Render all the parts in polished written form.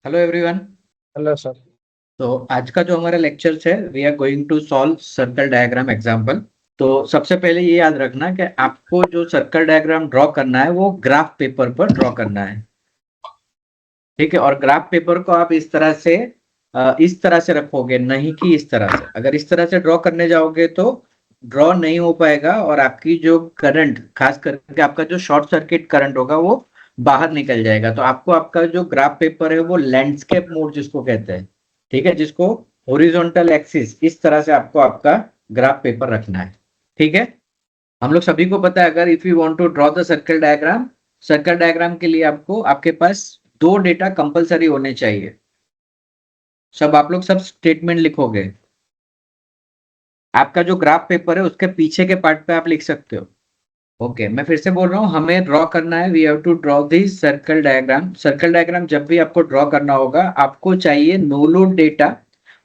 Hello everyone. Hello sir. तो आज का जो हमारा लेक्चर है we are going to solve circle diagram example. तो सबसे पहले ये याद रखना कि आपको जो सर्कल डायग्राम ड्रॉ करना है वो ग्राफ पेपर पर ड्रॉ करना है। ठीक है, और ग्राफ पेपर को आप इस तरह से रखोगे, नहीं कि इस तरह से। अगर इस तरह से ड्रॉ करने जाओगे तो ड्रॉ नहीं हो पाएगा और आपकी जो करंट, खास करके आपका जो शॉर्ट सर्किट करंट होगा वो बाहर निकल जाएगा। तो आपको आपका जो ग्राफ पेपर है वो लैंडस्केप मोड जिसको कहते हैं, ठीक है, जिसको हॉरिजॉन्टल एक्सिस, इस तरह से आपको आपका ग्राफ पेपर रखना है। ठीक है, हम लोग सभी को पता है अगर if you want to draw the circle diagram के लिए आपको आपके पास दो डेटा कंपलसरी होने चाहिए। आप लोग सब स्टेटमेंट लिखोगे। आपका जो ग्राफ पेपर है उसके पीछे के पार्ट पे आप लिख सकते हो। ओके, मैं फिर से बोल रहा हूँ, हमें ड्रॉ करना है, we have to draw the circle diagram. Circle diagram जब भी आपको ड्रॉ करना होगा आपको चाहिए नो लोड डेटा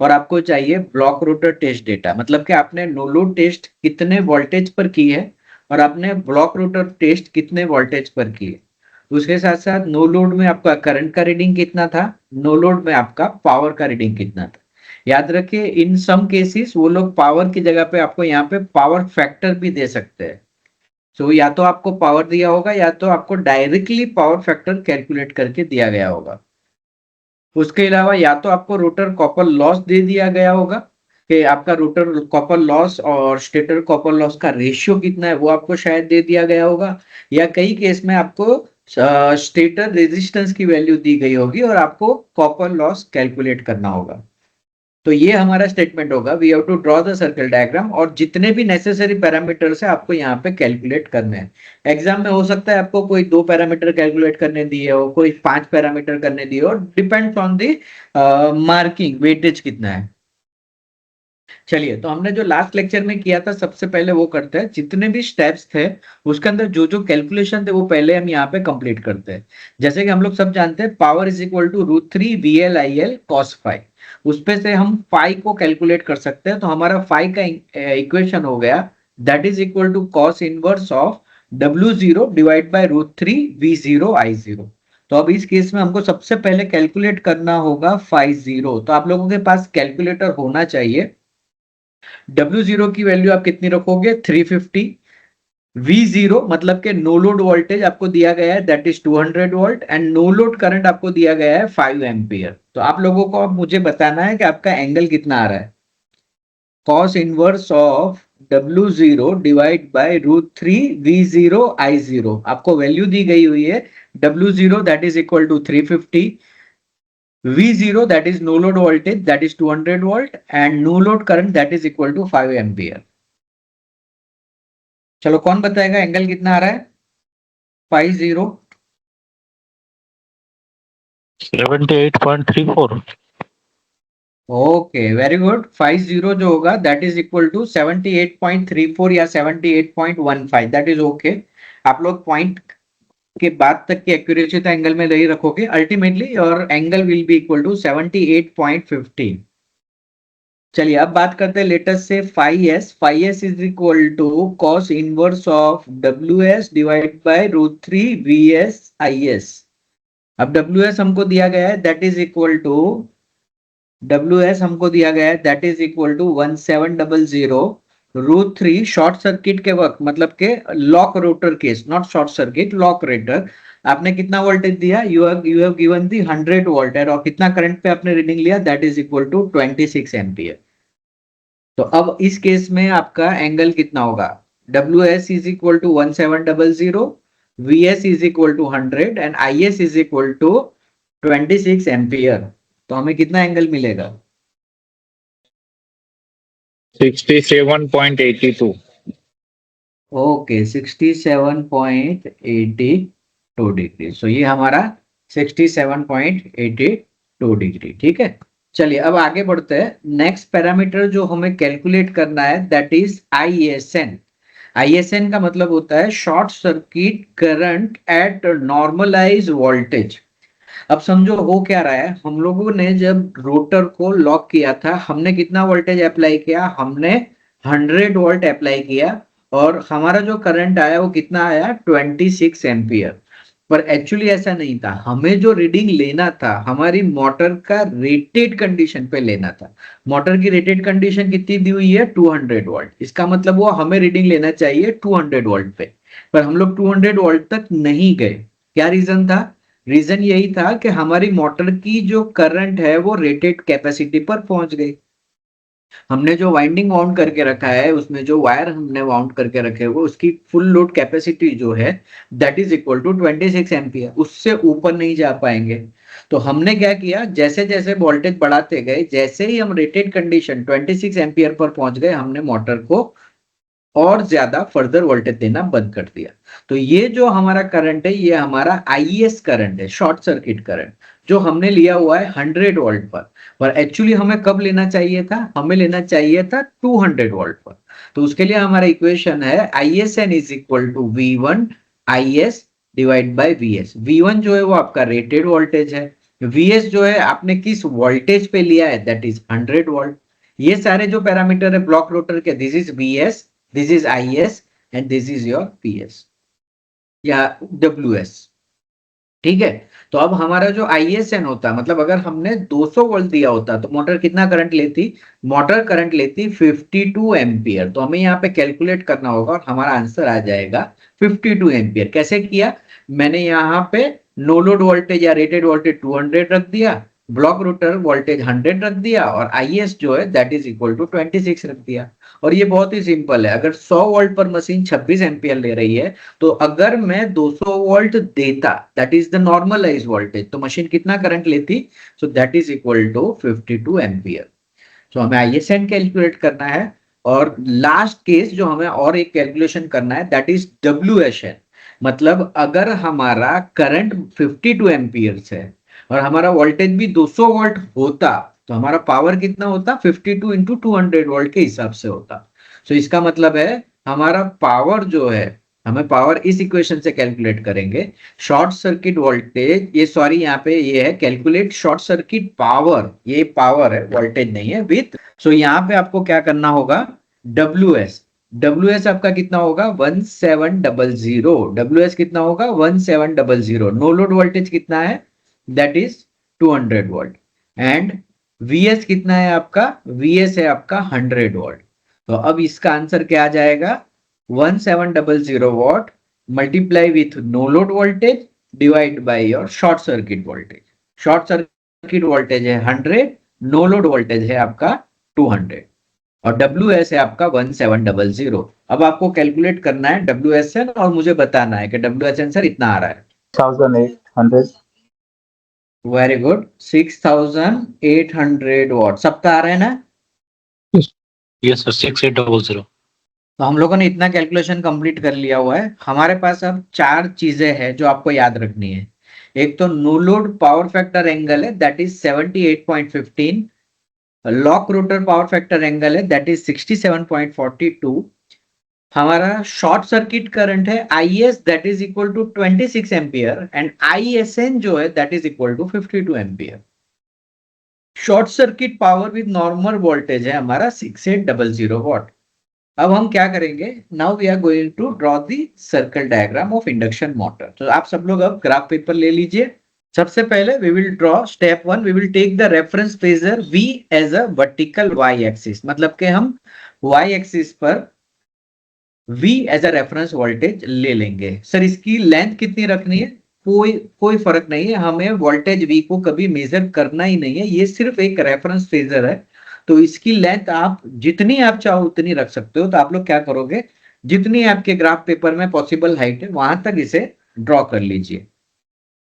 और आपको चाहिए ब्लॉक रोटर टेस्ट डेटा। मतलब कि आपने नो लोड टेस्ट कितने वोल्टेज पर की है और आपने ब्लॉक रोटर टेस्ट कितने वोल्टेज पर की है। उसके साथ साथ नो लोड में आपका करंट का रीडिंग कितना था, नो लोड में आपका पावर का रीडिंग कितना था। याद रखिए इन सम केसेस वो लोग पावर की जगह पे आपको यहाँ पे पावर फैक्टर भी दे सकते हैं। या तो आपको पावर दिया होगा या तो आपको डायरेक्टली पावर फैक्टर कैलकुलेट करके दिया गया होगा। उसके अलावा या तो आपको रोटर कॉपर लॉस दे दिया गया होगा कि आपका रोटर कॉपर लॉस और स्टेटर कॉपर लॉस का रेशियो कितना है वो आपको शायद दे दिया गया होगा, या कई केस में आपको स्टेटर रेजिस्टेंस की वैल्यू दी गई होगी और आपको कॉपर लॉस कैलकुलेट करना होगा। तो ये हमारा स्टेटमेंट होगा, we have to draw the circle diagram, और जितने भी नेसेसरी पैरामीटर्स है आपको यहाँ पे कैलकुलेट करने हैं। एग्जाम में हो सकता है आपको कोई 2 पैरामीटर कैलकुलेट करने दिए हो, कोई 5 पैरामीटर करने दिए हो, depends on the marking weightage कितना है। चलिए, तो हमने जो लास्ट लेक्चर में किया था सबसे पहले वो करते हैं, जितने भी स्टेप्स थे उसके अंदर जो जो कैलकुलेशन थे वो पहले हम यहाँ पे कंप्लीट करते हैं। जैसे कि हम लोग सब जानते हैं power is equal to √3 VL/IL cos phi. उस पे से हम फाई को कैलकुलेट कर सकते हैं। तो हमारा फाई का इक्वेशन हो गया that is equal to cos inverse of W0 divide by √3 V0I0। तो अब इस केस में हमको सबसे पहले कैलकुलेट करना होगा फाई जीरो। तो आप लोगों के पास कैलकुलेटर होना चाहिए। W0 की वैल्यू आप कितनी रखोगे, 350। V0 मतलब के नो लोड वोल्टेज आपको दिया गया है that is 200 volt and no load current आपको दिया गया है 5 एम्पियर। तो आप लोगों को अब मुझे बताना है कि आपका एंगल कितना आ रहा है। Cos inverse of W0 divide by √3 V0I0, आपको वैल्यू दी गई हुई है W0 that is equal to 350, V0 that is no load voltage that is 200 volt and no load current that is equal to 5 ampere. चलो कौन बताएगा angle कितना आ रहा है, 50। 78.34। Okay, very good. 50 जो होगा दैट इज इक्वल टू 78.34 या 78.15, दैट इज ओके। आप लोग पॉइंट के बाद तक की एक्यूरेसी तो एंगल में नहीं रखोगे, अल्टीमेटली और angle will be equal to 78.15। चलिए अब बात करते हैं लेटेस्ट से phi S is equal to cos inverse of WS divide by √3 VS/IS। अब WS हमको दिया गया है that is equal to 1700 √3 short circuit के वक्त, मतलब के lock rotor case, not short circuit, lock rotor. आपने कितना वोल्टेज दिया, you have given the 100 volt और कितना करंट पे आपने रीडिंग लिया that is equal to 26 ampere. तो अब इस केस में आपका एंगल कितना होगा, WS is equal to 1700, VS is equal to 100 and IS is equal to 26 ampere. तो हमें कितना एंगल मिलेगा, 67.82। Okay, 67.82 degree. सो ये हमारा 67.82 डिग्री, ठीक है। चलिए अब आगे बढ़ते हैं। नेक्स्ट पैरामीटर जो हमें कैलकुलेट करना है दैट इज ISN। ISN का मतलब होता है short circuit current at normalise voltage. अब समझो हो क्या रहा है, हम लोगों ने जब रोटर को लॉक किया था हमने कितना वोल्टेज अप्लाई किया, हमने 100 वोल्ट अप्लाई किया और हमारा जो करंट आया वो कितना आया, 26 एम्पियर। पर एक्चुअली ऐसा नहीं था, हमें जो रीडिंग लेना था हमारी मोटर का रेटेड कंडीशन पे लेना था। मोटर की रेटेड कंडीशन कितनी दी हुई है, 200 वोल्ट। इसका मतलब वो हमें रीडिंग लेना चाहिए 200 वोल्ट पे, पर हम लोग 200 वोल्ट तक नहीं गए। क्या रीजन था? रीजन यही था कि हमारी मोटर की जो करंट है वो रेटेड कैपेसिटी पर पहुंच गई। हमने जो वाइंडिंग वाउंड करके रखा है, उसमें जो वायर हमने वाउंड करके रखे वो उसकी फुल लोड कैपेसिटी जो है that is equal to 26 ampere, उससे ऊपर नहीं जा पाएंगे। तो हमने क्या किया, जैसे जैसे वोल्टेज बढ़ाते गए, जैसे ही हम रेटेड कंडीशन 26 एम्पियर पर पहुंच गए, हमने मोटर को और ज्यादा फर्दर वोल्टेज देना बंद कर दिया। तो ये जो हमारा करंट है ये हमारा आईएस करंट है, शॉर्ट सर्किट करंट, जो हमने लिया हुआ है 100 वोल्ट पर एक्चुअली हमें कब लेना चाहिए था, हमें लेना चाहिए था 200 वोल्ट पर। तो उसके लिए हमारा इक्वेशन है ISN is equal to V1 IS divide by VS। V1 जो है वो आपका रेटेड वोल्टेज है, VS जो है आपने किस वोल्टेज पे लिया है दैट इज 100 वोल्ट। ये सारे जो पैरामीटर है ब्लॉक रोटर के, this is VS, this is IS and this is your PS या WS। ठीक है, तो अब हमारा जो ISN होता है, मतलब अगर हमने 200 वोल्ट दिया होता तो मोटर कितना करंट लेती, मोटर करंट लेती 52 एम्पियर। तो हमें यहाँ पे कैलकुलेट करना होगा और हमारा आंसर आ जाएगा 52 एम्पियर। कैसे किया, मैंने यहाँ पे नो लोड वोल्टेज या रेटेड वोल्टेज 200 रख दिया, ब्लॉक रोटर वोल्टेज 100 रख दिया और IS जो है दैट इज इक्वल टू 26 रख दिया। और ये बहुत ही सिंपल है, अगर 100 वोल्ट पर मशीन 26 एम्पियर ले रही है तो अगर मैं 200 वोल्ट देता that is the normalise voltage, तो मशीन कितना करंट लेती, so that is equal to 52 ampere. सो हमें ISN कैलकुलेट करना है। और लास्ट केस जो हमें और एक कैलकुलेशन करना है दैट इज WSN। मतलब अगर हमारा करंट 52 एम्पियर है और हमारा वोल्टेज भी 200 वोल्ट होता तो हमारा पावर कितना होता, 52 इंटू 200 वोल्ट के हिसाब से होता। सो इसका मतलब है हमारा पावर जो है, हमें पावर इस इक्वेशन से कैलकुलेट करेंगे। शॉर्ट सर्किट वोल्टेज, ये सॉरी यहाँ पे ये है कैलकुलेट शॉर्ट सर्किट पावर, ये पावर है वोल्टेज नहीं है विथ। सो यहाँ पे आपको क्या करना होगा, WS, WS आपका कितना होगा 1700, WS कितना होगा 1700। नो लोड वोल्टेज कितना है that is 200 volt and VS कितना है आपका, VS है आपका 100 वोल्ट। तो अब इसका आंसर क्या आ जाएगा, 1700 watt multiply with no load voltage divide by your short circuit voltage. Short circuit voltage है 100, नो लोड वोल्टेज है आपका 200 और WS है आपका 1700। अब आपको कैलकुलेट करना है WSN और मुझे बताना है कि WSN सर इतना आ रहा है 6800। वेरी गुड, 6800 वॉट सबका आ रहा है ना। Yes sir 6800। तो हम लोगों ने इतना कैलकुलेशन कंप्लीट कर लिया हुआ है। हमारे पास अब चार चीजें हैं जो आपको याद रखनी है। एक तो no load power factor angle है that is 78.15, lock rotor power factor angle है दैट इज 67.42, हमारा शॉर्ट सर्किट करंट है IS that is equal to 26 ampere and ISN जो है that is equal to 52 ampere. Short circuit power with normal voltage है हमारा 6800 watt. अब हम क्या करेंगे, now we are going to draw the circle diagram of induction motor. तो आप सब लोग अब ग्राफ पेपर ले लीजिए। सबसे पहले we will draw step 1, we will take the reference phasor V as a vertical Y axis, मतलब कि हम Y एक्सिस पर V as a reference voltage ले लेंगे। सर इसकी लेंथ कितनी रखनी है, कोई फर्क नहीं है, हमें वोल्टेज V को कभी मेजर करना ही नहीं है, ये सिर्फ एक रेफरेंस फेजर है। तो इसकी लेंथ आप जितनी आप चाहो उतनी रख सकते हो। तो आप लोग क्या करोगे, जितनी आपके ग्राफ पेपर में पॉसिबल हाइट है वहां तक इसे ड्रॉ कर लीजिए।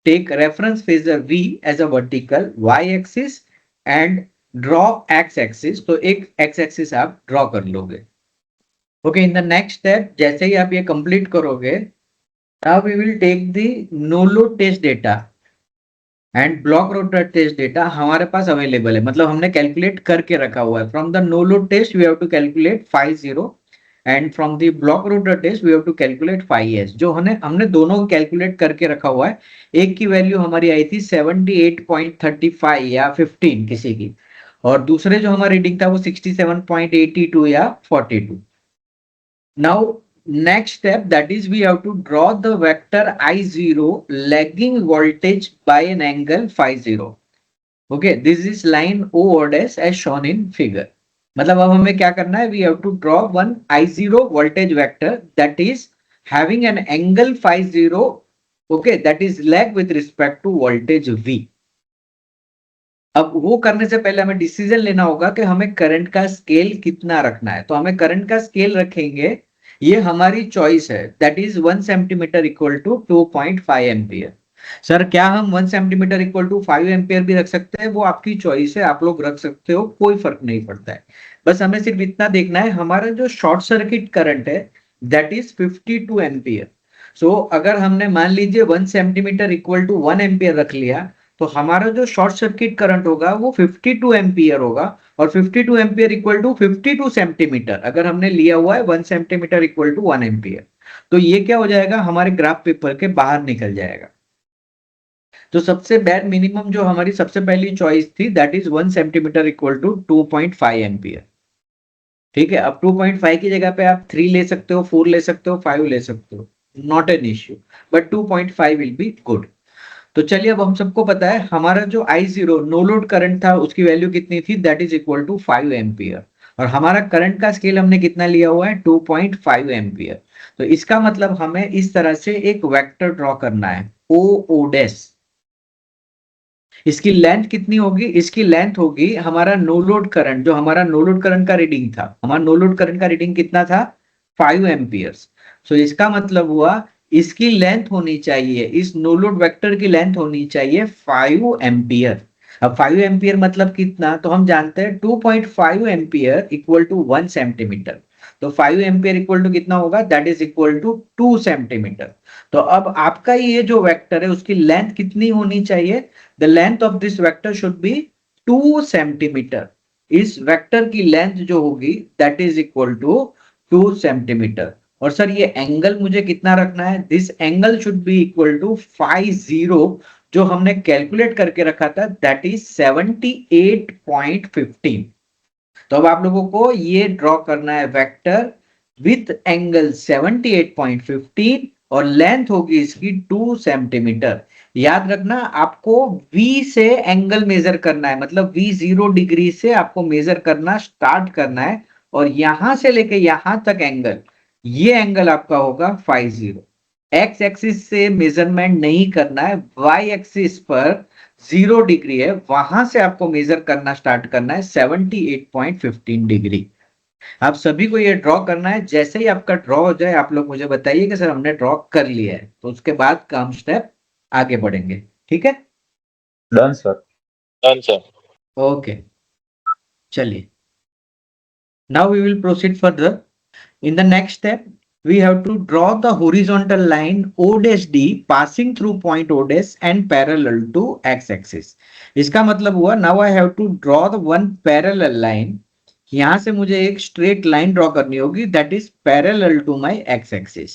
Take reference phasor V as a vertical Y axis and draw X axis. तो एक X एक्सिस आप ड्रॉ कर लोगे। Okay, in the next step जैसे ही आप ये कंप्लीट करोगे, now we will take the no load test data and block rotor test data हमारे पास अवेलेबल है, मतलब हमने कैलकुलेट करके रखा हुआ है। From the no load test we have to calculate 50 and from the block rotor test we have to calculate 5S। जो हमने दोनों को कैलकुलेट करके रखा हुआ है। एक की वैल्यू हमारी आई थी 78.35 या 15 किसी की, और दूसरे जो हमारा रीडिंग था वो 67.82 या 42। Now next step, that is we have to draw the vector I0 lagging voltage by an angle phi 0. Okay, this is line O or dash as shown in figure. मतलब अब हमें क्या करना है, we have to draw one I0 voltage vector that is having an angle phi 0, okay, that is lag with respect to voltage V. अब वो करने से पहले हमें डिसीजन लेना होगा कि हमें करंट का स्केल कितना रखना है। तो हमें करंट का स्केल रखेंगे, ये हमारी चॉइस है, that is 1 centimetre equal to 2.5 ampere. Sir क्या हम 1 सेंटीमीटर इक्वल टू 5 एम्पियर भी रख सकते हैं? वो आपकी चॉइस है, आप लोग रख सकते हो, कोई फर्क नहीं पड़ता है। बस हमें सिर्फ इतना देखना है, हमारा जो शॉर्ट सर्किट करंट है दैट इज 52 एम्पियर। सो अगर हमने मान लीजिए 1 सेंटीमीटर इक्वल टू 1 एम्पियर रख लिया, तो हमारा जो शॉर्ट सर्किट करंट होगा वो 52 एम्पियर होगा, और 52 एम्पियर इक्वल टू 52 सेंटीमीटर अगर हमने लिया हुआ है 1 सेंटीमीटर इक्वल टू 1 एम्पियर, तो ये क्या हो जाएगा, हमारे ग्राफ पेपर के बाहर निकल जाएगा। तो सबसे बैड मिनिमम जो हमारी सबसे पहली चॉइस थी that is 1 centimetre equal to 2.5 ampere. ठीक है, अब 2.5 की जगह पे आप 3 ले सकते हो, 4 ले सकते हो, 5 ले सकते हो, not an issue, but 2.5 will be good. तो चलिए अब हम सबको पता है हमारा जो I0 नो लोड करंट था उसकी वैल्यू कितनी थी, that is equal to 5 ampere, और हमारा करंट का स्केल हमने कितना लिया हुआ है 2.5 एम्पियर। तो इसका मतलब हमें इस तरह से एक वेक्टर ड्रॉ करना है ओ ओ डैश। इसकी लेंथ कितनी होगी, इसकी लेंथ होगी हमारा नो लोड करंट, जो हमारा नो लोड करंट का रीडिंग था, हमारा नो लोड करंट का रीडिंग कितना था 5 एम्पियर्स। सो इसका मतलब हुआ इसकी लेंथ होनी चाहिए, इस नो लोड वेक्टर की लेंथ होनी चाहिए 5 एम्पियर। अब 5 एम्पियर मतलब कितना, तो हम जानते हैं 2.5 एम्पियर इक्वल टू 1 सेंटीमीटर। तो 5 एम्पियर इक्वल टू कितना होगा, that is equal to 2 centimetre. तो अब आपका ये जो वेक्टर है उसकी लेंथ कितनी होनी चाहिए, the length of this vector should be 2 centimetre. इस वेक्टर की लेंथ जो होगी that is equal to 2 centimetre. और सर ये एंगल मुझे कितना रखना है, this angle should be equal to 50, जो हमने कैलकुलेट करके रखा था दैट इज 78.15। तो अब आप लोगों को ये ड्रॉ करना है वेक्टर विथ एंगल 78.15 और लेंथ होगी इसकी 2 सेंटीमीटर। याद रखना आपको V से एंगल मेजर करना है, मतलब V 0 डिग्री से आपको मेजर करना स्टार्ट करना है, और यहां से लेके यहां तक एंगल, ये एंगल आपका होगा 50। एक्स एक्सिस से मेजरमेंट नहीं करना है, वाई एक्सिस पर 0 डिग्री है, वहां से आपको मेजर करना स्टार्ट करना है 78.15 डिग्री। आप सभी को ये ड्रॉ करना है, जैसे ही आपका ड्रॉ हो जाए आप लोग मुझे बताइए कि सर हमने ड्रॉ कर लिया है, तो उसके बाद काम स्टेप आगे बढ़ेंगे। ठीक है, done sir. Done sir. Okay चलिए, now we will proceed further. In the next step, we have to draw the horizontal line O-D passing through point O- and parallel to x-axis. इसका मतलब हुआ now I have to draw the one parallel line. यहां से मुझे एक straight line draw करनी होगी that is parallel to my x-axis.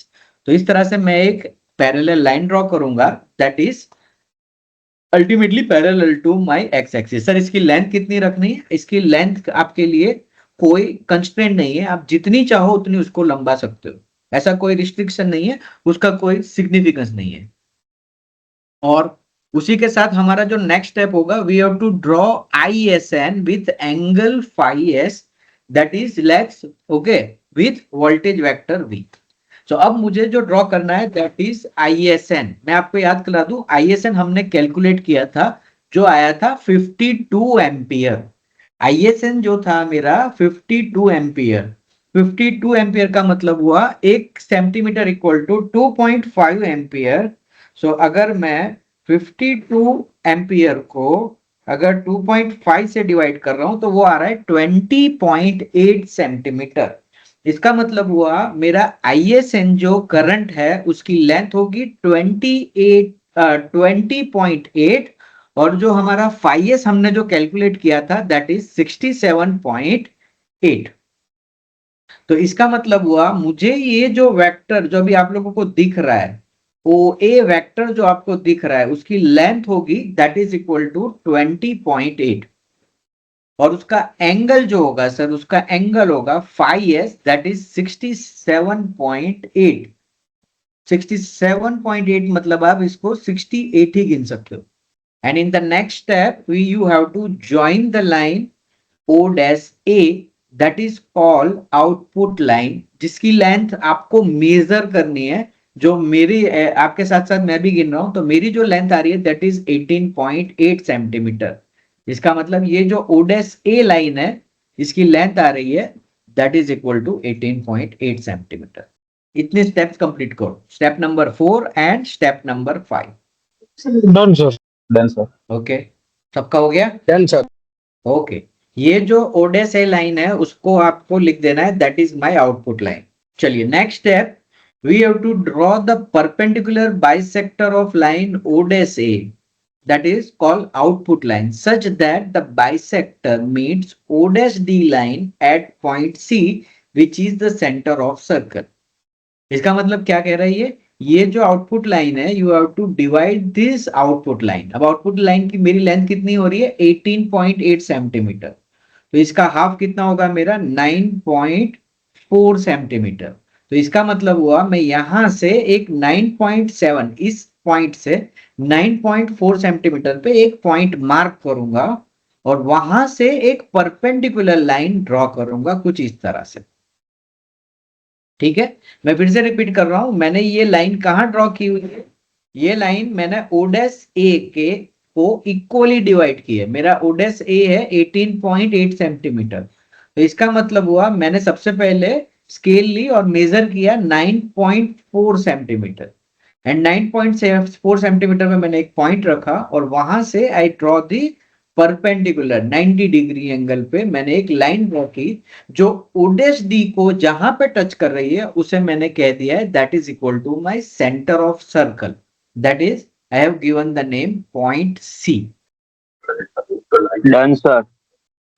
तो इस तरह से मैं एक parallel लाइन ड्रॉ करूंगा that is ultimately parallel to my x-axis. Sir इसकी लेंथ कितनी रखनी है, इसकी लेंथ आपके लिए कोई कंस्ट्रेंट नहीं है, आप जितनी चाहो उतनी उसको लंबा सकते हो, ऐसा कोई रिस्ट्रिक्शन नहीं है, उसका कोई सिग्निफिकेंस नहीं है। और उसी के साथ हमारा जो नेक्स्ट स्टेप होगा, we have to draw ISN with angle phi S that is let's okay with voltage vector V। तो अब मुझे जो ड्रॉ करना है दैट इज ISN। मैं आपको याद करा दूं, ISN हमने कैलकुलेट किया था, जो आया था 52 एम्पियर। ISN जो था मेरा 52 एम्पियर। 52 एम्पियर का मतलब हुआ 1 सेंटीमीटर इक्वल टू 2.5 एम्पियर। सो अगर मैं 52 एम्पियर को अगर 2.5 से डिवाइड कर रहा हूं तो वो आ रहा है 20.8 सेंटीमीटर। इसका मतलब हुआ मेरा ISN जो करंट है उसकी लेंथ होगी 20.8, और जो हमारा फाइएस हमने जो कैलकुलेट किया था दैट इज 67.8। तो इसका मतलब हुआ मुझे ये जो वेक्टर जो भी आप लोगों को दिख रहा है, ओ ए वेक्टर जो आपको दिख रहा है उसकी लेंथ होगी दैट इज इक्वल टू 20.8, और उसका एंगल जो होगा सर, उसका एंगल होगा फाई एस, दैट इज 67.8। 67.8 मतलब आप इसको 68 ही गिन सकते हो। And in the next step we you have to join the line O dash A, that is called output line, जिसकी लेंथ आपको मेजर करनी है। जो मेरी आपके साथ साथ मैं भी गिन रहा हूं, तो मेरी जो लेंथ आ रही है दैट इज 18.8 सेंटीमीटर। इसका मतलब ये जो O dash A लाइन है, इसकी लेंथ आ रही है that is equal to 18.8 centimetre. इतने स्टेप्स कंप्लीट करो, step number 4 and step number 5। Done sir. Done, sir. Okay, सबका हो गया? Done sir. ओके, ये जो ओडेस ए लाइन है उसको आपको लिख देना है, that is my output line. चलिए next step, we have to draw the perpendicular bisector of line odes a, that is called output line, such that the bisector meets O dash D line at point C, which is the center of circle। इसका मतलब क्या कह रहा है ये जो output line है, you have to divide this output line. अब आउटपुट लाइन की मेरी लेंथ कितनी हो रही है? 18.8 सेंटीमीटर। तो इसका हाफ कितना होगा मेरा? 9.4 सेंटीमीटर। तो इसका मतलब हुआ मैं यहां से एक 9.7, इस पॉइंट से 9.4 सेंटीमीटर पे एक पॉइंट मार्क करूंगा और वहां से एक परपेंडिकुलर लाइन ड्रॉ करूंगा कुछ इस तरह से। ठीक है, मैं फिर से रिपीट कर रहा हूं, मैंने ये लाइन कहां ड्रॉ की हुई है? ये लाइन मैंने ओडेस ए के को इक्वली डिवाइड की है। मेरा ओडेस ए है 18.8 सेंटीमीटर। तो इसका मतलब हुआ मैंने सबसे पहले स्केल ली और मेजर किया 9.4 सेंटीमीटर, एंड 9.4 सेंटीमीटर में मैंने एक पॉइंट रखा और वहां से I draw the perpendicular 90 degree angle पे मैंने एक लाइन ड्रॉ की, जो ओडेस डी को जहां पे टच कर रही है उसे मैंने कह दिया है that is equal to my centre of circle, that is I have given the name point C. Done, sir.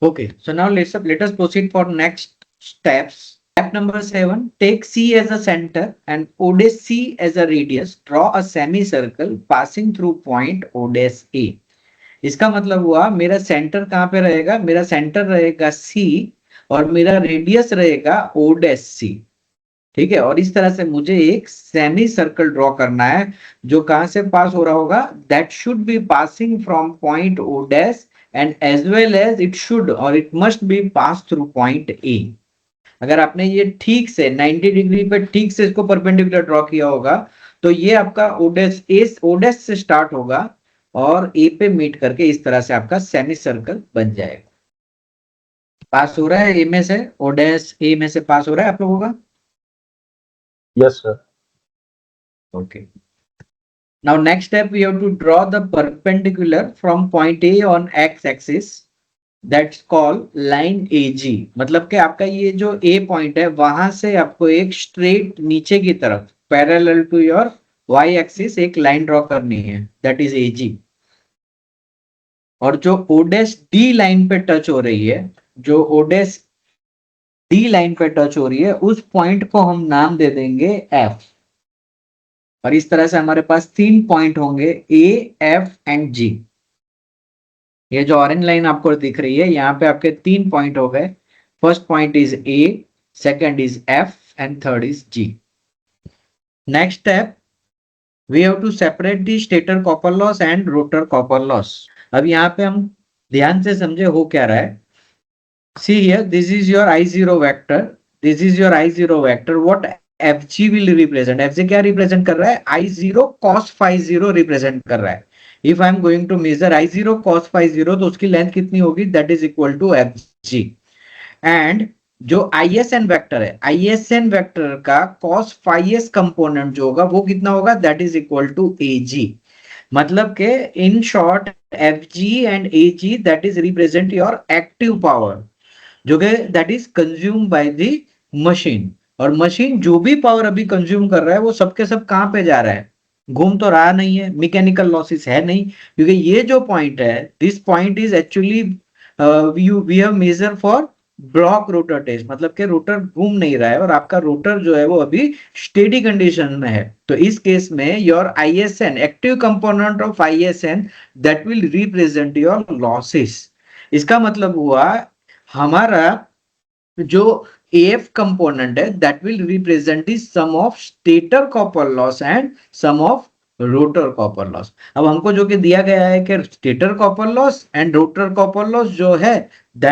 Okay, so now let us proceed for next steps. Step number 7, take C as a center and O dash C as a radius. Draw a semicircle passing through point O dash A. इसका मतलब हुआ मेरा centre कहां पे रहेगा? मेरा centre रहेगा C और मेरा रेडियस रहेगा O dash C। ठीक है, और इस तरह से मुझे एक सेमी सर्कल ड्रॉ करना है जो कहां से पास हो रहा होगा? That should be passing from point O dash and as well as it should or it must be passed through point A। अगर आपने ये ठीक से 90 डिग्री पे ठीक से इसको परपेंडिकुलर ड्रॉ किया होगा तो ये आपका ओडेस से स्टार्ट होगा और ए पे मीट करके इस तरह से आपका सेमी सर्कल बन जाएगा। पास हो रहा है ए में से? ओडेस ए में से पास हो रहा है आप लोगों का? Yes, sir. Okay. Now next step we have to draw the perpendicular from point A on x-axis, that's called line AG। मतलब कि आपका ये जो A पॉइंट है वहां से आपको एक स्ट्रेट नीचे की तरफ parallel to your y axis एक लाइन ड्रॉ करनी है, दैट इज AG। और जो O dash D लाइन पे टच हो रही है, जो O dash D लाइन पे टच हो रही है, उस पॉइंट को हम नाम दे देंगे F। और इस तरह से हमारे पास 3 पॉइंट होंगे A, F एंड G। ये जो ऑरेंज लाइन आपको दिख रही है यहाँ पे आपके 3 पॉइंट हो गए। First point is A, second is F and third is G। Next step, we have to separate the stator copper loss and rotor copper loss. अब यहाँ पे हम ध्यान से समझे हो क्या रहा है। See here, this is your I0 vector, this is your I0 vector, what FG will represent? FG क्या represent कर रहा है? I0 cos phi 0 represent कर रहा है। If I am going to measure I0 cos phi 0 तो उसकी length कितनी होगी? That is equal to FG। and जो ISN वेक्टर है, ISN वेक्टर का cos phi s कंपोनेंट जो होगा वो कितना होगा? That is equal to AG। मतलब के in short FG and AG that is represent your active power, जो कि that is consume by the machine. और मशीन जो भी पावर अभी कंज्यूम कर रहा है वो सबके सब कहां पे जा रहा है? घूम तो रहा नहीं है, मैकेनिकल लॉसेस है नहीं, क्योंकि ये जो पॉइंट है, this point is actually we have measure for block rotor test. मतलब कि रोटर घूम नहीं रहा है और आपका रोटर जो है वो अभी स्टेडी कंडीशन में है। तो इस केस में your ISN, active component of ISN, that will represent your losses. इसका मतलब हुआ हमारा जो AF कंपोनेंट है that will represent the sum of stator copper loss and sum of rotor copper loss. अब हमको जो कि दिया गया है कि stator copper loss and rotor copper loss जो है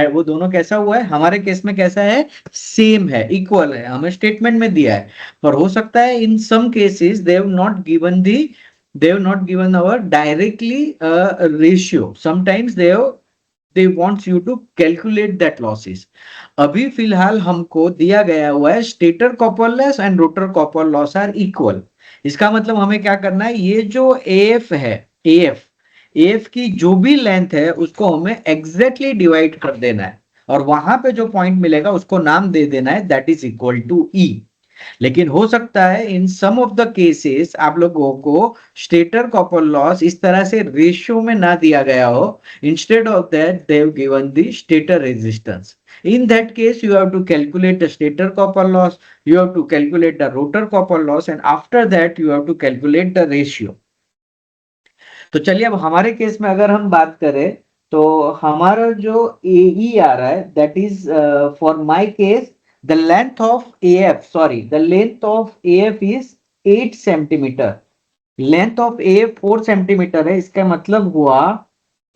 वो दोनों कैसा हुआ है, हमारे केस में कैसा है, सेम है, इक्वल है, हमें स्टेटमेंट में दिया है। पर हो सकता है in some cases they have not given our directly ratio, sometimes they wants you to calculate that losses। अभी फिलहाल हमको दिया गया हुआ है stator copper loss and rotor copper loss are equal. इसका मतलब हमें क्या करना है, ये जो AF है, AF की जो भी लेंथ है उसको हमें एग्जैक्टली डिवाइड कर देना है और वहां पे जो पॉइंट मिलेगा उसको नाम दे देना है that is equal to E। लेकिन हो सकता है in some of the cases आप लोगों को स्टेटर कॉपर लॉस इस तरह से रेशियो में ना दिया गया हो, instead of that they have given the stator resistance. In that case, you have to calculate the stator copper loss, you have to calculate the rotor copper loss, and after that you have to calculate the ratio। तो चलिए अब हमारे case में अगर हम बात करें तो हमारा जो AE आ रहा है that is for my case the length of the length of AF is 8 centimetre. Length of AF 4 centimetre है, इसका मतलब हुआ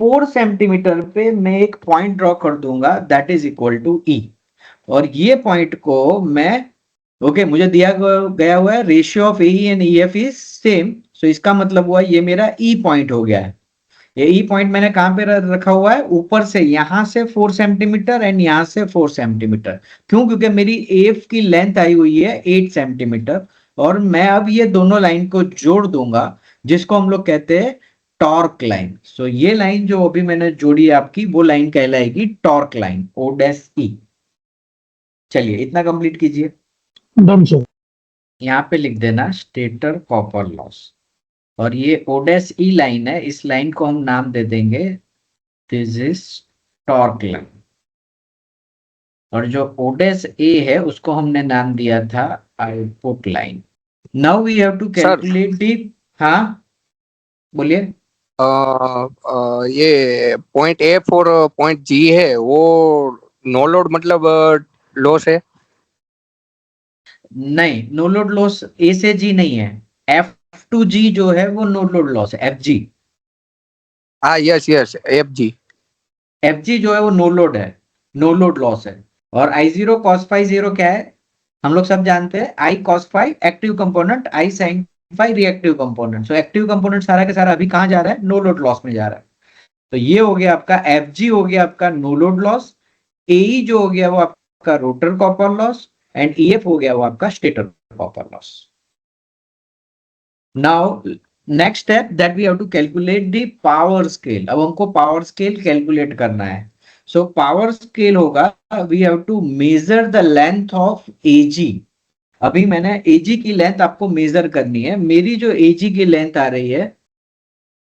4 सेंटीमीटर पे मैं एक पॉइंट ड्रॉ कर दूंगा that is equal to E। और ये पॉइंट को मैं मुझे दिया गया हुआ है ratio of AE and EF is same, so इसका मतलब हुआ ये मेरा E पॉइंट हो गया है। ये E पॉइंट मैंने कहां पे रखा हुआ है, ऊपर से, यहां से 4 सेंटीमीटर एंड यहां से 4 सेंटीमीटर। क्यों? क्योंकि मेरी AF की लेंथ आई हुई है 8 सेंटीमीटर और मैं अब ये दोनों लाइन को जोड़ दूंगा जिसको हम लोग कहते हैं टॉर्क लाइन। सो ये लाइन जो अभी मैंने जोड़ी है आपकी, वो लाइन कहलाएगी torque line, O dash E। चलिए इतना कंप्लीट कीजिए। Done sir. यहाँ पे लिख देना स्टेटर कॉपर लॉस और ये O डैश E लाइन है, इस लाइन को हम नाम दे देंगे दिस इज टॉर्क लाइन और जो O डैश A है उसको हमने नाम दिया था output line. Now we have to calculate the. हाँ बोलिए। ये पॉइंट F और पॉइंट G है वो नो लोड मतलब लॉस है? नहीं, नो लोड लॉस A से G नहीं है, F2G जो है वो नो लोड लॉस है, FG। हाँ यस यस FG। FG जो है वो नो लोड है, नो लोड लॉस है। और I0 cos phi 0 क्या है, हम लोग सब जानते हैं, I cos phi active component, I sin phi reactive component. So active component सारा का सारा अभी कहां जा रहा है, नो लोड लॉस में जा रहा है। तो ये हो गया आपका FG, हो गया आपका नो लोड लॉस। AE जो हो गया वो आपका rotor copper loss and EF हो गया वो आपका stator copper loss. Now next step that we have to calculate the power scale. अब हमको पावर स्केल कैलकुलेट करना है। सो पावर स्केल होगा we have to measure the length of AG। अभी मैंने AG की लेंथ आपको मेजर करनी है। मेरी जो AG की लेंथ आ रही है,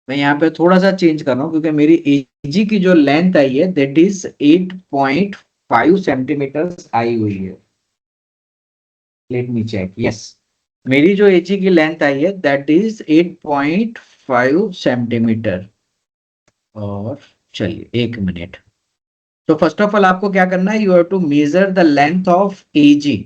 मैं यहाँ पे थोड़ा सा चेंज कर रहा हूँ क्योंकि मेरी AG की जो लेंथ आई है दैट इज 8.5 सेंटीमीटर आई हुई है। लेट मी चेक, यस, मेरी जो AG की लेंथ आई है दैट इज 8.5 सेंटीमीटर। और चलिए एक मिनट। तो फर्स्ट ऑफ ऑल आपको क्या करना है, you have to measure the length of AG।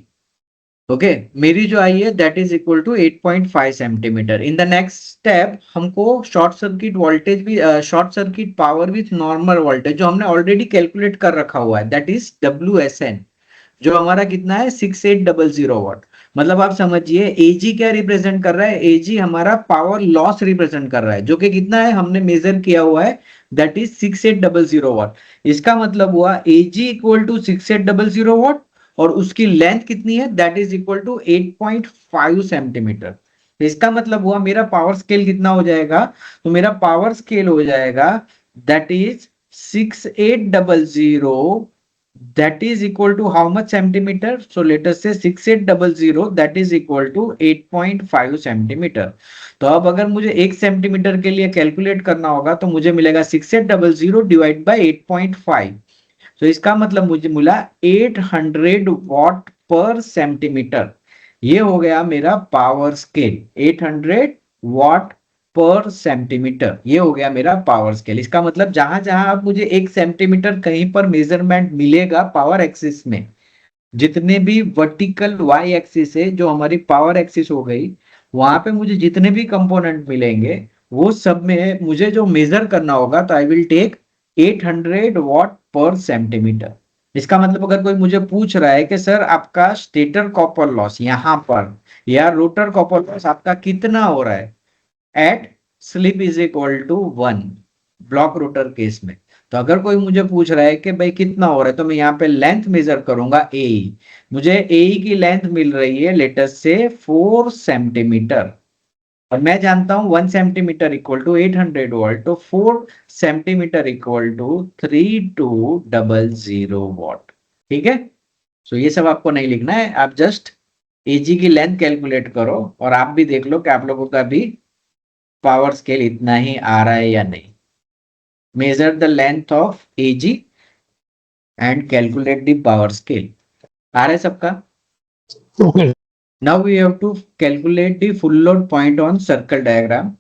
Okay, मेरी जो आई है that is equal to 8.5 centimetre. In the next step हमको शॉर्ट सर्किट वोल्टेज भी, short circuit power with normal voltage जो हमने ऑलरेडी कैलकुलेट कर रखा हुआ है दैट इज WSN, जो हमारा कितना है 6800 वाट। मतलब आप समझिए AG क्या रिप्रेजेंट कर रहा है, AG हमारा पावर लॉस रिप्रेजेंट कर रहा है जो कि कितना है, हमने मेजर किया हुआ है दैट इज 6800 वाट। इसका मतलब हुआ AG इक्वल टू 6800 वाट और उसकी लेंथ कितनी है that is equal to 8.5 centimetre. तो इसका मतलब हुआ मेरा पावर स्केल कितना हो जाएगा, तो मेरा पावर स्केल हो जाएगा that is 6800 that is equal to how much centimeter? So let us say 6800 that is equal to 8.5 centimetre. तो अब अगर मुझे 1 सेंटीमीटर के लिए कैलकुलेट करना होगा तो मुझे मिलेगा 6800 डिवाइड बाय 8.5। तो इसका मतलब मुझे मिला 800 वॉट पर सेंटीमीटर। ये हो गया मेरा पावर स्केल, 800 वॉट पर सेंटीमीटर। ये हो गया मेरा पावर स्केल। इसका मतलब जहां जहां आप मुझे 1 सेंटीमीटर कहीं पर मेजरमेंट मिलेगा पावर एक्सिस में, जितने भी वर्टिकल वाई एक्सिस है जो हमारी पावर एक्सिस हो गई, वहां पे मुझे जितने भी कंपोनेंट मिलेंगे वो सब में मुझे जो मेजर करना होगा, तो आई विल टेक 800 वॉट पर सेंटीमीटर। इसका मतलब अगर कोई मुझे पूछ रहा है कि सर आपका स्टेटर कॉपर लॉस यहां पर या रोटर कॉपर लॉस आपका कितना हो रहा है at slip is equal to 1 block rotor case में, तो अगर कोई मुझे पूछ रहा है कि भाई कितना हो रहा है, तो मैं यहाँ पे लेंथ मेजर करूंगा ए। मुझे ए की लेंथ मिल रही है लेटेस्ट से 4 सेंटीमीटर, और मैं जानता हूं 1 सेंटीमीटर इक्वल टू 800 वोल्ट, तो 4 सेंटीमीटर इक्वल टू 3200 वॉट। ठीक है, सो ये सब आपको नहीं लिखना है, आप जस्ट एजी की लेंथ कैलकुलेट करो और आप भी देख लो कि आप लोगों का भी पावर स्केल इतना ही आ रहा है या नहीं। Measure the length of AG and calculate the power scale. आ रहा है सबका? Okay. Now we have to calculate the full load point on circle diagram.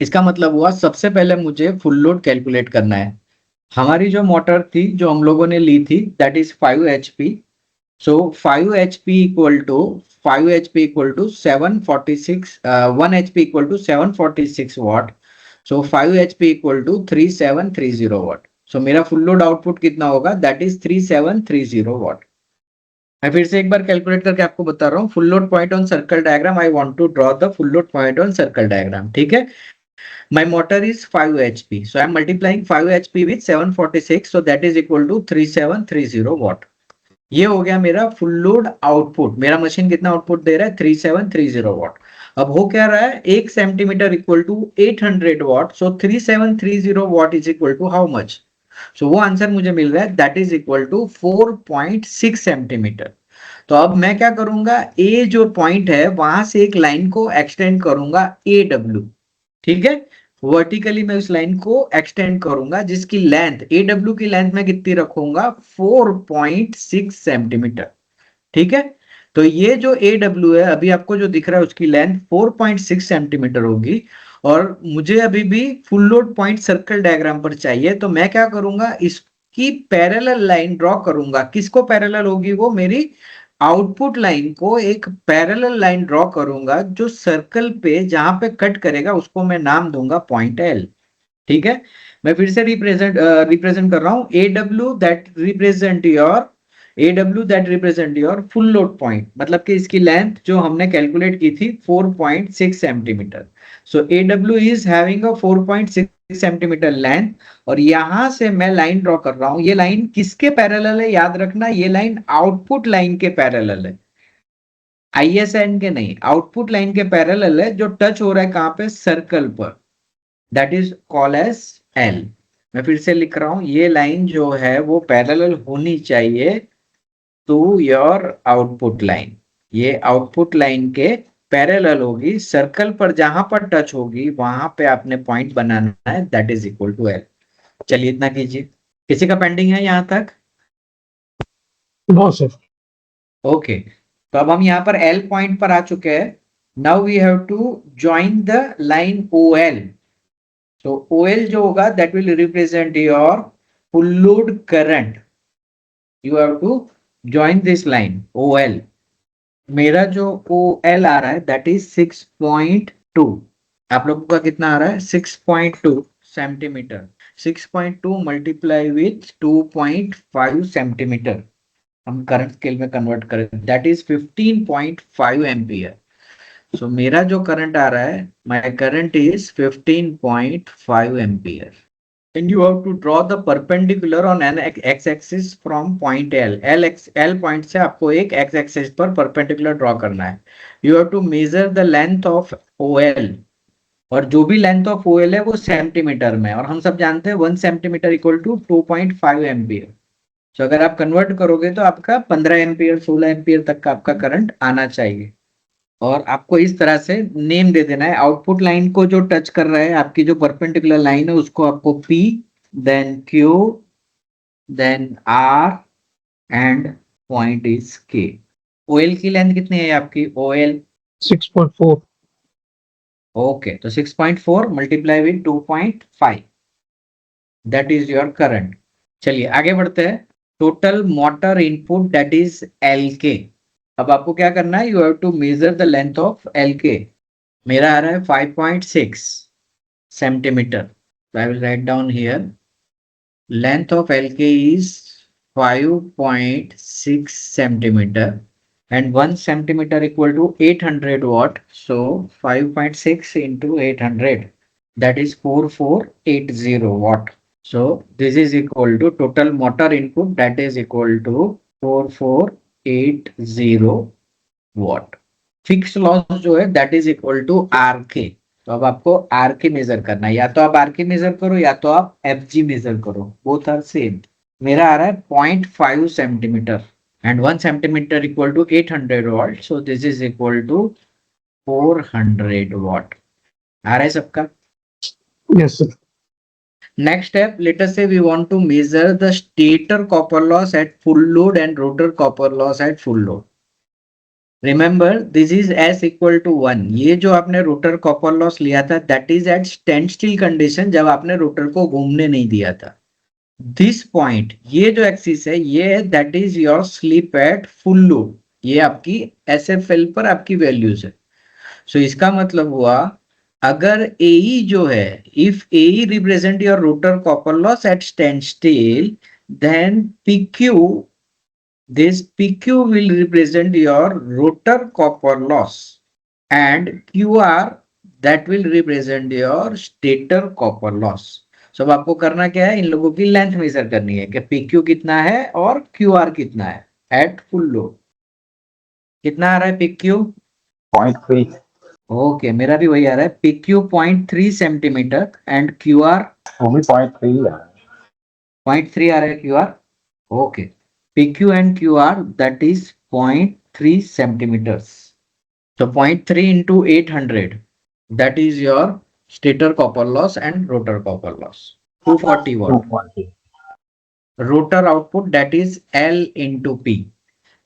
इसका मतलब हुआ सबसे पहले मुझे फुल लोड कैलकुलेट करना है। हमारी जो मोटर थी जो हम लोगों ने ली थी that is 5 HP। So 5 HP equal to 5 HP equal to 746 1 HP equal to 746 watt. So 5 HP equal to 3730 watt. So मेरा फुल लोड आउटपुट कितना होगा, दैट इज 3730 वॉट। मैं फिर से एक बार कैलकुलेट करके आपको बता रहा हूँ। Full load point on circle diagram, I want to draw the full load point on circle diagram. ठीक है, my motor is 5 HP, so I am multiplying 5 HP with 746, so that is equal to 3730 watt। ये हो गया मेरा full load output. मेरा machine कितना output दे रहा है, 3730 वॉट। अब हो क्या रहा है, 1 centimetre equal to 800 watt, so 3730 watt is equal to how much. So वो आंसर मुझे मिल रहा है, that is equal to 4.6 centimetre. तो अब मैं क्या करूंगा, ए जो पॉइंट है वहां से एक लाइन को एक्सटेंड करूंगा ए डब्ल्यू। ठीक है, वर्टिकली मैं उस लाइन को एक्सटेंड करूंगा जिसकी लेंथ ए डब्ल्यू की लेंथ में कितनी रखूंगा, 4.6 सेंटीमीटर। ठीक है, तो ये जो ए डब्ल्यू है अभी आपको जो दिख रहा है उसकी लेंथ 4.6 सेंटीमीटर होगी, और मुझे अभी भी full load point circle diagram पर चाहिए। तो मैं क्या करूंगा, इसकी पैरेलल लाइन ड्रॉ करूंगा। किसको पैरेलल होगी, वो मेरी आउटपुट लाइन को एक पैरेलल लाइन ड्रॉ करूंगा जो सर्कल पे जहां पे कट करेगा उसको मैं नाम दूंगा पॉइंट एल। ठीक है, मैं फिर से रिप्रेजेंट कर रहा हूं, A W that represent your full load point, मतलब कि इसकी लेंथ जो हमने कैलकुलेट की थी 4.6 centimetre. So A W is having a 4.6 centimetre length, और यहां से मैं लाइन ड्रॉ कर रहा हूं। ये लाइन किसके पैरेलल है, याद रखना, ये लाइन आउटपुट लाइन के पैरेलल है, आईएसएन के नहीं, आउटपुट लाइन के पैरेलल है, जो टच हो रहा है कहां पे, सर्कल पर, that is call as L. मैं फिर से लिख रहा हूं, ये लाइन जो है वो पैरेलल होनी चाहिए टू योर आउटपुट लाइन। ये आउटपुट लाइन के पैरेलल होगी, सर्कल पर जहां पर टच होगी वहां पे आपने पॉइंट बनाना है, that is equal to L. चलिए इतना कीजिए। किसी का पेंडिंग है यहां तक? No, sir. ओके, तो अब हम यहाँ पर एल पॉइंट पर आ चुके हैं। Now we have to join the line O L. तो ओ एल जो होगा that will represent your full load current. You have to join this line O L. मेरा जो ओ एल आ रहा है दैट इज 6.2। आप लोगों का कितना आ रहा है, 6.2 सेंटीमीटर। 6.2 मल्टीप्लाई विथ 2.5 सेंटीमीटर, हम करंट स्केल में कन्वर्ट करें, दैट इज 15.5 एम्पियर। सो मेरा जो करंट आ रहा है, my current is 15.5 ampere, and you have to draw the perpendicular on an x axis from point L point से आपको एक x axis पर perpendicular ड्रॉ करना है। you have to measure the length of OL, और जो भी length of OL है वो सेंटीमीटर में, और हम सब जानते हैं 1 सेंटीमीटर इक्वल टू 2.5 एम्पियर। तो अगर आप कन्वर्ट करोगे तो आपका 15 एम्पियर 16 एम्पियर तक का आपका करंट आना चाहिए। और आपको इस तरह से नेम दे देना है, आउटपुट लाइन को जो टच कर रहा है, आपकी जो परपेंडिकुलर लाइन है उसको आपको P, then Q, then R, and point is K। OL की लेंथ कितनी है आपकी, OL 6.4. ओके, तो 6.4 multiply with 2.5, that is your current. चलिए आगे बढ़ते हैं। Total motor input that is L K. अब आपको क्या करना है, you have to measure the length of L K. मेरा आ रहा है 5.6 centimetre. I will write down here, length of LK is 5.6 centimeter and 1 centimeter equal to 800 watt. So 5.6 into 800, that is 4480 watt. So this is equal to total motor input, that is equal to 4480 watt. Fix loss जो है that is equal to R K. तो अब आपको are के major करना है, या तो आप आर के मेजर करो या तो आप एफ जी मेजर करो, बोथ आर सेम। मेरा आ रहा है 0.5 centimetre and 1 centimetre equal to 800 watt, so this is equal to 400 watt. आ रहा है सबका? Yes, sir. Next step, let us say we want to measure the stator copper loss at full load and rotor copper loss at full load. Remember this is S equal to 1। ये जो आपने rotor copper loss लिया था that is at stand still condition, जब आपने rotor को घूमने नहीं दिया था। दिस पॉइंट, ये जो एक्सिस है ये that is your slip at full load. ये आपकी एसएफएल पर आपकी वैल्यूज है। सो इसका मतलब हुआ अगर एई जो है, if A E represent your rotor copper loss at stand still, then P Q, this PQ will represent your rotor copper loss and QR that will represent your stator copper loss. So अब आपको करना क्या है, इन लोगों की length major करनी है कि PQ कितना है और QR कितना है एट फुल लोड। कितना आ रहा है PQ? 0.3. ओके, मेरा भी वही आ रहा है, PQ 0.3 सेंटीमीटर एंड QR वो भी 0.3 है. 0.3 आ रहा है QR। Okay, PQ and QR that is 0.3 centimeters. So 0.3 into 800, that is your stator copper loss and rotor copper loss. 240 watt. 240. Rotor output that is L into P.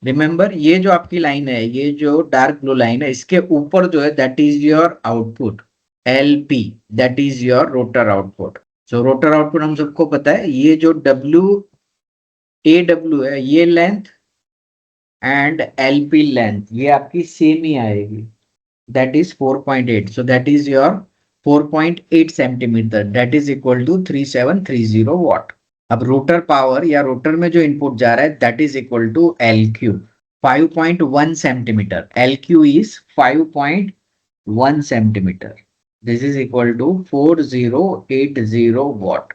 Remember ये जो आपकी line है, ये जो डार्क ब्लू लाइन है, इसके ऊपर जो है that is your output LP, that is your rotor output. So rotor output हम सबको पता है, ये जो AW है ये लेंथ एंड LP लेंथ ये आपकी सेम ही आएगी, that is 4.8। So that is your 4.8 centimetre, that is equal to 3730 watt. अब रोटर पावर या रोटर में जो इनपुट जा रहा है that is equal to LQ 5.1 centimetre. LQ is 5.1 centimetre, this is equal to 4080 watt,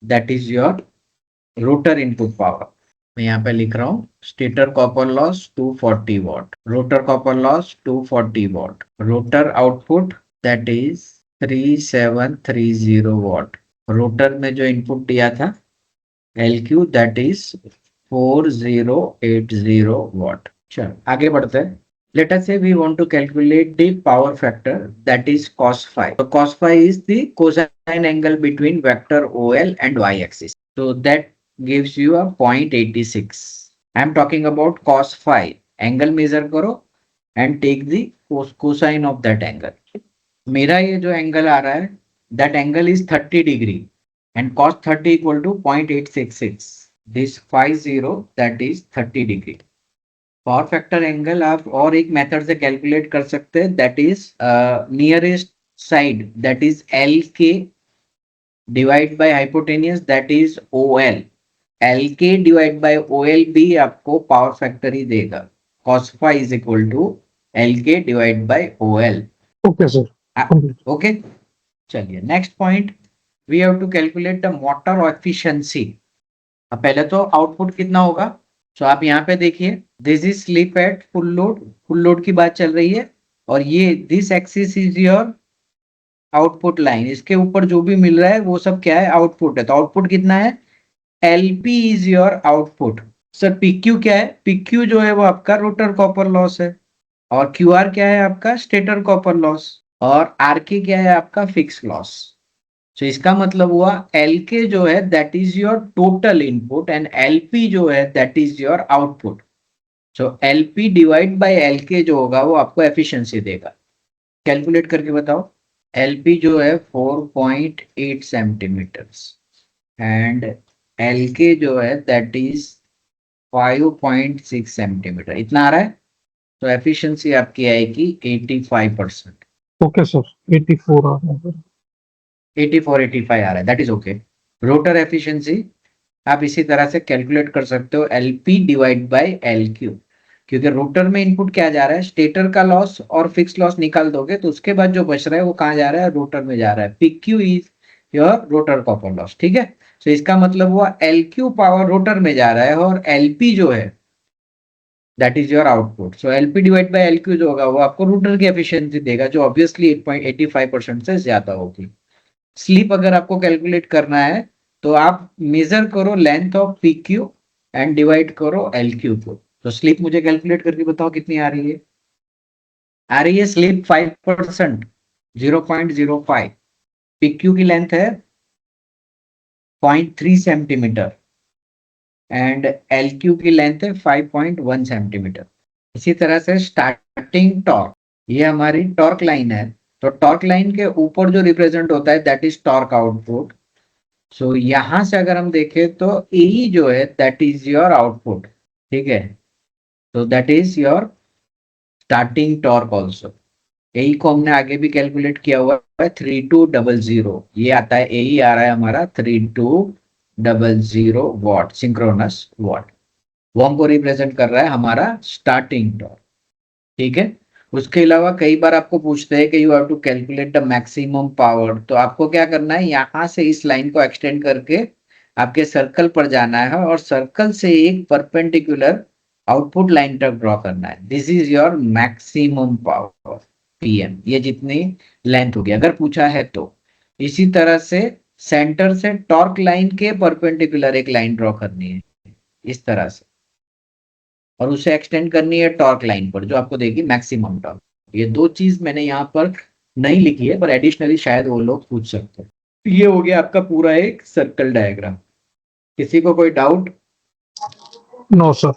that is your rotor input power. मैं यहाँ पे लिख रहा हूँ stator copper loss 240 watt, rotor copper loss 240 watt, rotor output that is 3730 what, rotor में जो input दिया था LQ दैट इज 4080 वॉट। चलो आगे बढ़ते हैं। Let us say we want to calculate the power factor that is cos phi. So cos phi is the cosine angle between vector OL and y axis. So that gives you a 0.86. I am talking about cos phi. Angle measure करो and take the cosine of that angle. मेरा ये जो angle आ रहा है that angle is 30 degree and cos 30 equal to 0.866. This phi 0 that is 30 degree. Power factor angle आप और एक method से कैलकुलेट कर सकते हैं, that is nearest side that is L के divide by hypotenuse that is OL। L के divide by OL भी आपको पावर फैक्टर ही देगा, cos phi is equal to L के divide by OL। Okay, sir. Okay, चलिए next point, we have to calculate the motor efficiency. अब पहले तो आउटपुट कितना होगा, तो आप यहाँ पे देखिए this is slip at full load, full load की बात चल रही है और ये this axis is your output line, इसके ऊपर जो भी मिल रहा है वो सब क्या है, आउटपुट है। तो आउटपुट कितना है, LP is your output. Sir PQ क्या है, PQ जो है वो आपका रोटर कॉपर लॉस है और QR क्या है आपका स्टेटर कॉपर लॉस और RK क्या है आपका फिक्स लॉस। तो इसका मतलब हुआ LK जो है that is your total input and LP जो है that is your output. So LP divide by LK जो होगा वो आपको एफिशिएंसी देगा। कैलकुलेट करके बताओ। LP जो है 4.8 सेंटीमीटर्स एंड LK जो है दैट इज 5.6 सेंटीमीटर, इतना आ रहा है। तो एफिशिएंसी आपकी आएगी 85%। ओके सर, 84 आ रहा है सर। 84-85 आ रहा है, that is okay. Rotor efficiency आप इसी तरह से कैलकुलेट कर सकते हो, LP डिवाइड बाय LQ, क्योंकि रोटर में इनपुट क्या जा रहा है, स्टेटर का लॉस और फिक्स लॉस निकाल दोगे तो उसके बाद जो बच रहा है वो कहाँ जा रहा है, रोटर में जा रहा है। PQ is your rotor copper loss, ठीक है। तो इसका मतलब हुआ LQ पावर रोटर में जा रहा है और LP जो है that is your output. So LP divide by LQ जो होगा वो आपको रोटर की एफिशिएंसी देगा, जो ऑब्वियसली 8.85% से ज्यादा होगी। स्लीप अगर आपको कैलकुलेट करना है तो आप मेजर करो length of PQ and divide करो LQ को। तो स्लीप मुझे कैलकुलेट करके बताओ कितनी आ रही है। आ रही है स्लीप 5%, 0.05। PQ की लेंथ है 0.3 सेंटीमीटर एंड LQ की लेंथ है 5.1 सेंटीमीटर। इसी तरह से स्टार्टिंग टॉर्क, ये हमारी टॉर्क लाइन है, तो टॉर्क लाइन के ऊपर जो रिप्रेजेंट होता है दैट इज टॉर्क आउटपुट। सो यहां से अगर हम देखें तो AE जो है दैट इज योर आउटपुट, ठीक है। तो that is your starting torque also. AE को हमने आगे भी कैलकुलेट किया हुआ है 3200, ये आता है AE आ रहा है हमारा 3200 वॉट, सिंक्रोनस वॉट। वो हमको रिप्रेजेंट कर रहा है हमारा स्टार्टिंग टॉर्क, ठीक है। उसके अलावा कई बार आपको पूछते हैं कि you have to calculate the maximum power, तो आपको क्या करना है, यहां से इस लाइन को एक्सटेंड करके आपके सर्कल पर जाना है और सर्कल से एक परपेंडिकुलर आउटपुट लाइन तक ड्रॉ करना है। This is your maximum power PM, ये जितनी लेंथ होगी अगर पूछा है तो। इसी तरह से सेंटर से टॉर्क लाइन के परपेंडिकुलर एक लाइन ड्रॉ करनी है इस तरह से, और उसे एक्सटेंड करनी है टॉर्क लाइन पर जो आपको देगी मैक्सिमम टॉर्क। ये दो चीज मैंने यहाँ पर नहीं लिखी है पर एडिशनली शायद वो लोग पूछ सकते हैं। ये हो गया आपका पूरा एक सर्कल डायग्राम। किसी को कोई डाउट? No sir.